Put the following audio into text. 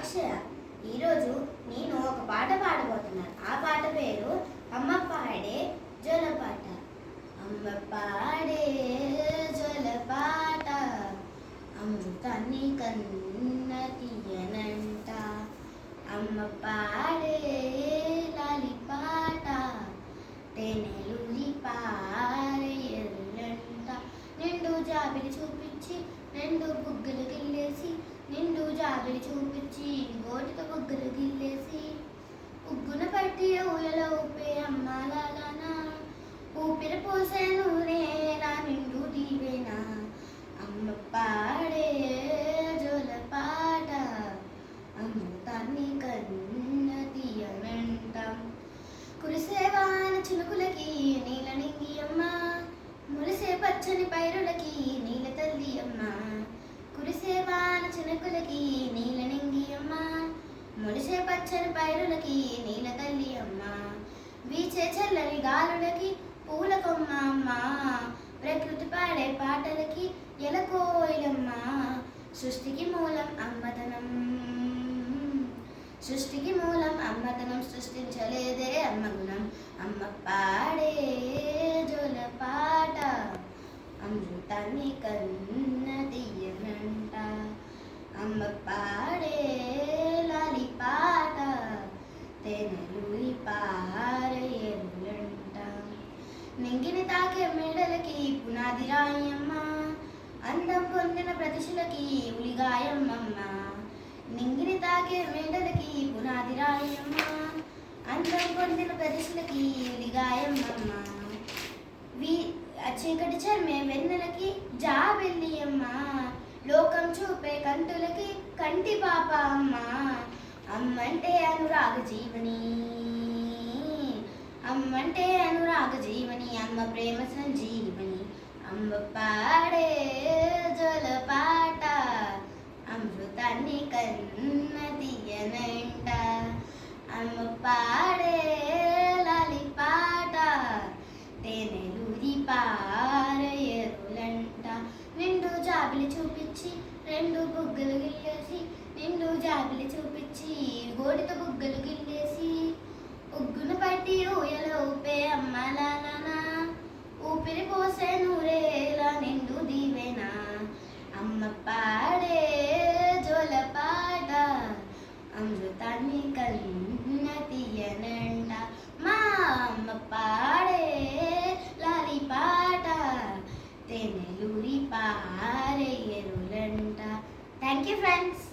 అక్షయ. ఈరోజు నేను ఒక పాట పాడబోతున్నాను. ఆ పాట పేరు అమ్మ పాడే జోలపాట. అమ్మ పాడే జోలపాట, అమృతాన్ని కన్న తీయనంట. అమ్మ పాడే లాలిపాట, తేనెలులి పారేయంట. నిండు జాబిలి చూపించి రెండు బుగ్గలు గిల్లేసి, నిండు జాబిలి చూపించి గోటితో బుగ్గలు గిల్లేసి, ఉగ్గున పట్టి ఊయల ఊపే అమ్మాలన, ఊపిరి పోసే నూనెనా నిండు దీవేనా. అమ్మ పాడే జోలపాట, అమృతాన్ని కన్న తీయనంట. కురిసేవాన చినుకులకి నీల నింగి అమ్మ, మురిసే పచ్చని పైరులకి నీల తల్లి అమ్మ. కురిసేవాన చినుకులకి నీల నింగి అమ్మ, మురిసే పచ్చని పైరులకి నీల తల్లి అమ్మ. వీచే చల్లని గాలులకి పూల కొమ్మ అమ్మ, ప్రకృతి పాడే పాటలకి ఎలకోయిలమ్మ. సృష్టికి మూలం అమ్మతనం, సృష్టికి మూలం అమ్మతనం, సృష్టించలేదే అమ్మ గుణం. అమ్మ పాడే జోలపాట, అమృతాన్ని కన్న తీయనంట. అమ్మ పాడే లాలిపాట, తేనెలులి పారేయంట. నింగిని తాకే మేడలకి పునాది రాయమ్మ, అందం పొందిన ప్రతిశలకి ఉలిగాయమ్మమ్మ. నింగిని తాకే మేడలకి పునాది రాయమ్మ, అందం పొందిన ప్రతిశలకి ఉలిగాయమ్మమ్మ. చీకటి చర్మే వెన్నెలకి జాబెల్లి అమ్మ, లోకం చూపే కంటులకి కంటి పాప అమ్మ. అమ్మంటే అనురాగ జీవని, అమ్మంటే అనురాగ జీవని, అమ్మ ప్రేమ సంజీవని. అమ్మ పాడే జోలపాట, అమృతాన్ని కన్న తీయనంట. అమ్మ పాడే లాలిపాట, తేనెలులి పారేయంట. నిండు జాబిలి చూపించి రెండు బుగ్గలు గిల్లేసి, నిండు జాబిలి చూపించి గోడితో బుగ్గలు గిల్లేసి, ఉగ్గును పట్టి ఊయల ఊపే అమ్మలాలన, ఊపిరి పోసే నూరేలా నిండు దీవేనా. అమ్మ పాడే జోలపాట, అమృతాన్ని కన్న తీయనంట. మా అమ్మ పాడే లాలిపాట, తేనెలూరి పారేయరులంట. Thank you friends.